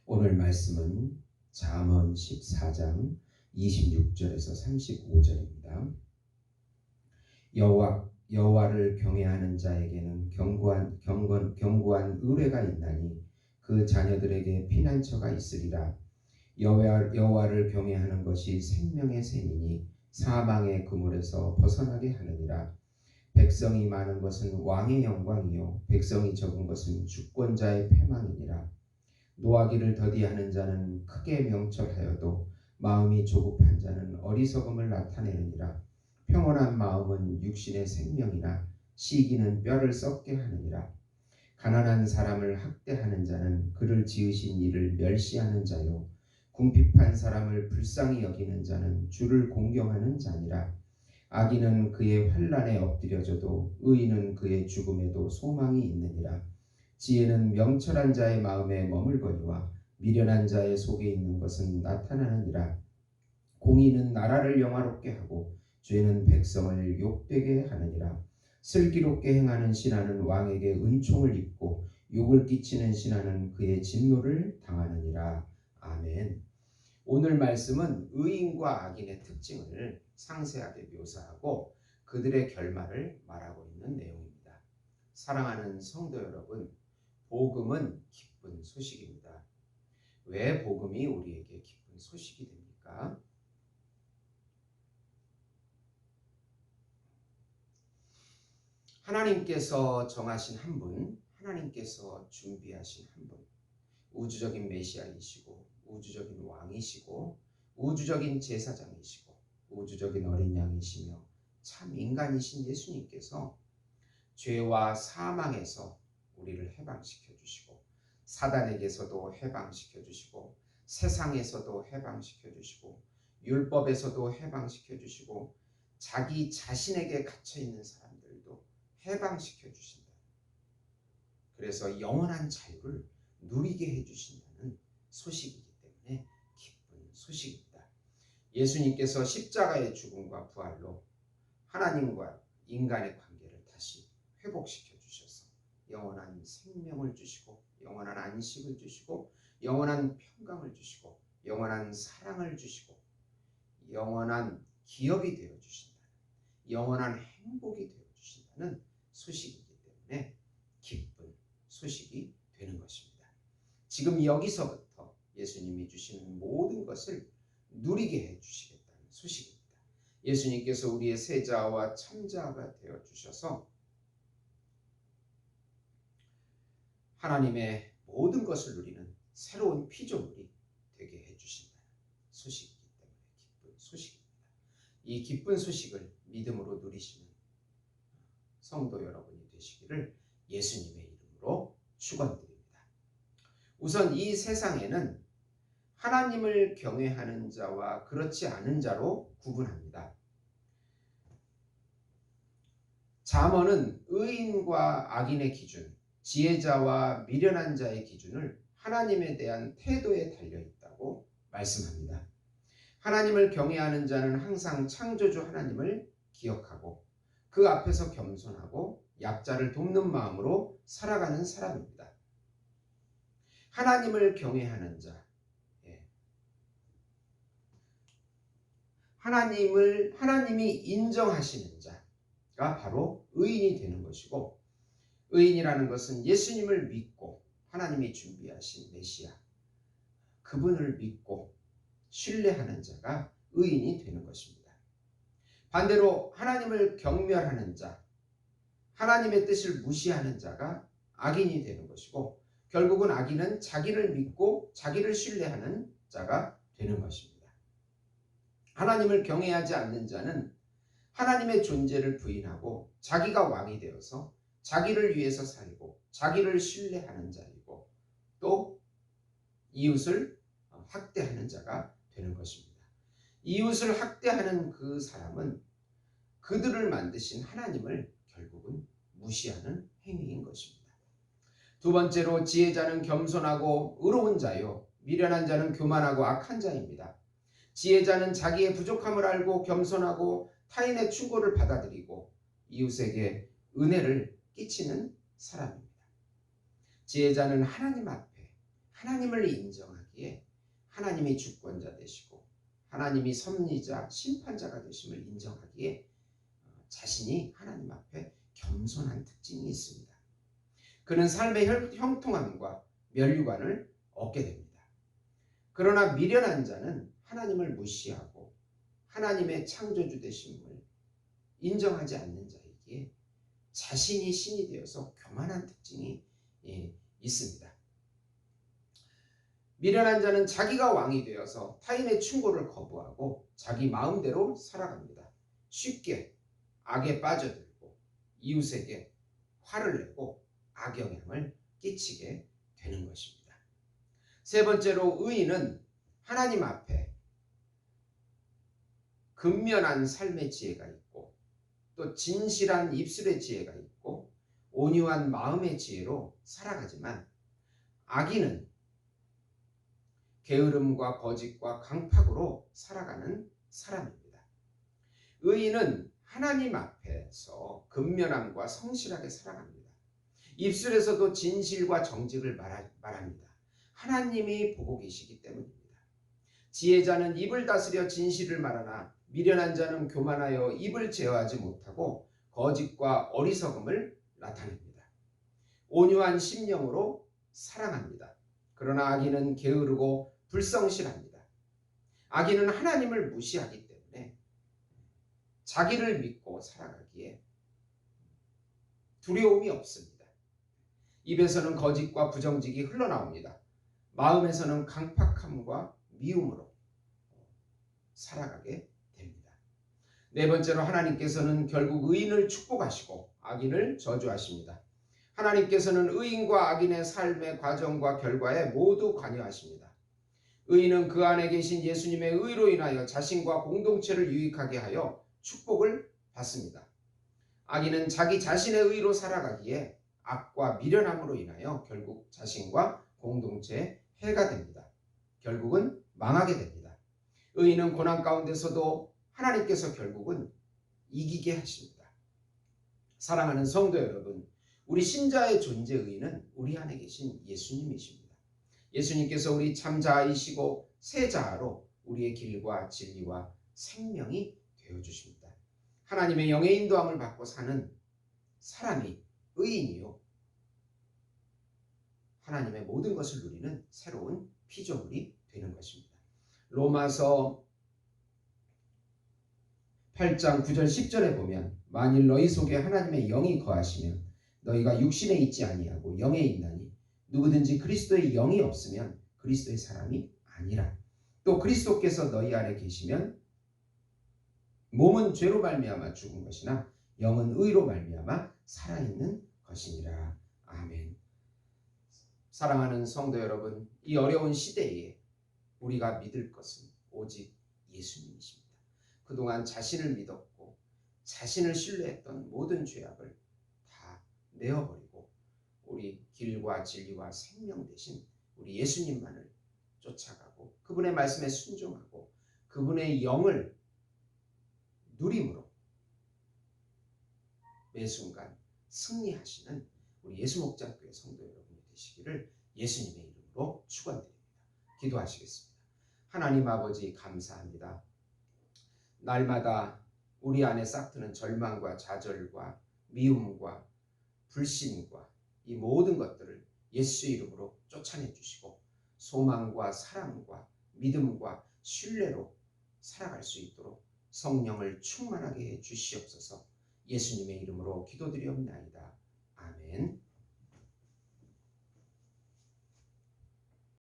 오늘 말씀은 잠언 14장 26절에서 35절입니다. 여호와를 경외하는 자에게는 견고한 의뢰가 있나니 그 자녀들에게 피난처가 있으리라. 여호와를 경외하는 것이 생명의 샘이니 사망의 그물에서 벗어나게 하느니라. 백성이 많은 것은 왕의 영광이요 백성이 적은 것은 주권자의 패망이니라. 노하기를 더디하는 자는 크게 명철하여도 마음이 조급한 자는 어리석음을 나타내느니라. 평온한 마음은 육신의 생명이나 시기는 뼈를 썩게 하느니라. 가난한 사람을 학대하는 자는 그를 지으신 이를 멸시하는 자요 궁핍한 사람을 불쌍히 여기는 자는 주를 공경하는 자니라. 악인은 그의 환난에 엎드려져도 의인은 그의 죽음에도 소망이 있느니라. 지혜는 명철한 자의 마음에 머물거니와 미련한 자의 속에 있는 것은 나타나느니라. 공의는 나라를 영화롭게 하고 죄는 백성을 욕되게 하느니라. 슬기롭게 행하는 신하는 왕에게 은총을 입고 욕을 끼치는 신하는 그의 진노를 당하느니라. 아멘. 오늘 말씀은 의인과 악인의 특징을 상세하게 묘사하고 그들의 결말을 말하고 있는 내용입니다. 사랑하는 성도 여러분, 복음은 기쁜 소식입니다. 왜 복음이 우리에게 기쁜 소식이 됩니까? 하나님께서 정하신 한 분, 하나님께서 준비하신 한 분, 우주적인 메시아이시고 우주적인 왕이시고 우주적인 제사장이시고 우주적인 어린 양이시며 참 인간이신 예수님께서 죄와 사망에서 우리를 해방시켜 주시고 사단에게서도 해방시켜 주시고 세상에서도 해방시켜 주시고 율법에서도 해방시켜 주시고 자기 자신에게 갇혀 있는 사람들도 해방시켜 주신다. 그래서 영원한 자유를 누리게 해 주신다는 소식이기 때문에 기쁜 소식입니다. 예수님께서 십자가의 죽음과 부활로 하나님과 인간의 관계를 다시 회복시켜 주셔서 영원한 생명을 주시고 영원한 안식을 주시고 영원한 평강을 주시고 영원한 사랑을 주시고 영원한 기업이 되어 주신다는 영원한 행복이 되어 주신다는 소식이기 때문에 기쁜 소식이 되는 것입니다. 지금 여기서부터 예수님이 주시는 모든 것을 누리게 해 주시겠다는 소식입니다. 예수님께서 우리의 세자와 참자가 되어 주셔서 하나님의 모든 것을 누리는 새로운 피조물이 되게 해 주신다는 소식이기 때문에 기쁜 소식입니다. 이 기쁜 소식을 믿음으로 누리시는 성도 여러분이 되시기를 예수님의 이름으로 축원드립니다. 우선 이 세상에는 하나님을 경외하는 자와 그렇지 않은 자로 구분합니다. 잠언은 의인과 악인의 기준, 지혜자와 미련한 자의 기준을 하나님에 대한 태도에 달려 있다고 말씀합니다. 하나님을 경외하는 자는 항상 창조주 하나님을 기억하고 그 앞에서 겸손하고 약자를 돕는 마음으로 살아가는 사람입니다. 하나님을 경외하는 자, 하나님이 인정하시는 자가 바로 의인이 되는 것이고, 의인이라는 것은 예수님을 믿고 하나님이 준비하신 메시아, 그분을 믿고 신뢰하는 자가 의인이 되는 것입니다. 반대로 하나님을 경멸하는 자, 하나님의 뜻을 무시하는 자가 악인이 되는 것이고, 결국은 악인은 자기를 믿고 자기를 신뢰하는 자가 되는 것입니다. 하나님을 경외하지 않는 자는 하나님의 존재를 부인하고 자기가 왕이 되어서 자기를 위해서 살고 자기를 신뢰하는 자이고 또 이웃을 학대하는 자가 되는 것입니다. 이웃을 학대하는 그 사람은 그들을 만드신 하나님을 결국은 무시하는 행위인 것입니다. 두 번째로 지혜자는 겸손하고 의로운 자요 미련한 자는 교만하고 악한 자입니다. 지혜자는 자기의 부족함을 알고 겸손하고 타인의 충고를 받아들이고 이웃에게 은혜를 끼치는 사람입니다. 지혜자는 하나님 앞에 하나님을 인정하기에 하나님이 주권자 되시고 하나님이 섭리자 심판자가 되심을 인정하기에 자신이 하나님 앞에 겸손한 특징이 있습니다. 그는 삶의 형통함과 면류관을 얻게 됩니다. 그러나 미련한 자는 하나님을 무시하고 하나님의 창조주 되심을 인정하지 않는 자이기에 자신이 신이 되어서 교만한 특징이 있습니다. 미련한 자는 자기가 왕이 되어서 타인의 충고를 거부하고 자기 마음대로 살아갑니다. 쉽게 악에 빠져들고 이웃에게 화를 내고 악영향을 끼치게 되는 것입니다. 세 번째로 의인은 하나님 앞에 근면한 삶의 지혜가 있고 또 진실한 입술의 지혜가 있고 온유한 마음의 지혜로 살아가지만 악인은 게으름과 거짓과 강팍으로 살아가는 사람입니다. 의인은 하나님 앞에서 근면함과 성실하게 살아갑니다. 입술에서도 진실과 정직을 말합니다. 하나님이 보고 계시기 때문입니다. 지혜자는 입을 다스려 진실을 말하나 미련한 자는 교만하여 입을 제어하지 못하고 거짓과 어리석음을 나타냅니다. 온유한 심령으로 사랑합니다. 그러나 악인은 게으르고 불성실합니다. 악인은 하나님을 무시하기 때문에 자기를 믿고 살아가기에 두려움이 없습니다. 입에서는 거짓과 부정직이 흘러나옵니다. 마음에서는 강팍함과 미움으로 살아가게 됩니다. 네 번째로 하나님께서는 결국 의인을 축복하시고 악인을 저주하십니다. 하나님께서는 의인과 악인의 삶의 과정과 결과에 모두 관여하십니다. 의인은 그 안에 계신 예수님의 의로 인하여 자신과 공동체를 유익하게 하여 축복을 받습니다. 악인은 자기 자신의 의로 살아가기에 악과 미련함으로 인하여 결국 자신과 공동체에 해가 됩니다. 결국은 망하게 됩니다. 의인은 고난 가운데서도 하나님께서 결국은 이기게 하십니다. 사랑하는 성도 여러분, 우리 신자의 존재 의인은 우리 안에 계신 예수님이십니다. 예수님께서 우리 참 자아이시고 새 자아로 우리의 길과 진리와 생명이 되어주십니다. 하나님의 영의 인도함을 받고 사는 사람이 의인이요 하나님의 모든 것을 누리는 새로운 피조물이 되는 것입니다. 로마서 8장 9절 10절에 보면 만일 너희 속에 하나님의 영이 거하시면 너희가 육신에 있지 아니하고 영에 있나니 누구든지 그리스도의 영이 없으면 그리스도의 사람이 아니라 또 그리스도께서 너희 안에 계시면 몸은 죄로 말미암아 죽은 것이나 영은 의로 말미암아 살아있는 것이니라. 아멘. 사랑하는 성도 여러분, 이 어려운 시대에 우리가 믿을 것은 오직 예수님이십니다. 그동안 자신을 믿었고 자신을 신뢰했던 모든 죄악을 다 내어버리고 우리 길과 진리와 생명 되신 우리 예수님만을 쫓아가고 그분의 말씀에 순종하고 그분의 영을 누림으로 매 순간 승리하시는 우리 예수목장교회 성도 여러분이 되시기를 예수님의 이름으로 축원드립니다. 기도하시겠습니다. 하나님 아버지 감사합니다. 날마다 우리 안에 싹트는 절망과 좌절과 미움과 불신과 이 모든 것들을 예수의 이름으로 쫓아내 주시고 소망과 사랑과 믿음과 신뢰로 살아갈 수 있도록 성령을 충만하게 해 주시옵소서. 예수님의 이름으로 기도드리옵나이다.